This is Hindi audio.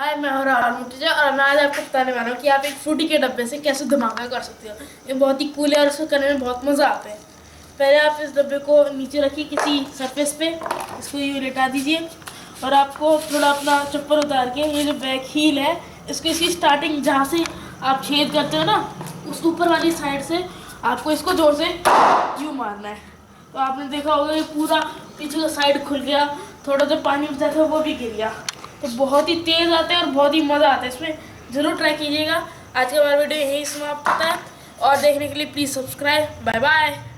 हाय, मैं हूँ राहुल मुर्तजा और मैं आज आपको बताने वाला हूँ कि आप एक फ्रूटी के डब्बे से कैसे धमाका कर सकते हो। ये बहुत ही कूल है और इसको करने में बहुत मज़ा आता है। पहले आप इस डब्बे को नीचे रखिए किसी सरफेस पे, इसको यूँ लेटा दीजिए और आपको थोड़ा अपना चप्पल उतार के ये जो बैक हील है इसको, इसकी स्टार्टिंग जहाँ से आप छेद करते हो ना, उस ऊपर वाली साइड से आपको इसको जोर से यूँ मारना है। तो आपने देखा होगा कि पूरा पीछे का साइड खुल गया, थोड़ा जो पानी बचा था वो भी गिर गया। तो बहुत ही तेज़ आता है और बहुत ही मज़ा आता है इसमें, ज़रूर ट्राई कीजिएगा। आज का हमारा वीडियो यही समाप्त होता है और देखने के लिए प्लीज़ सब्सक्राइब। Bye bye.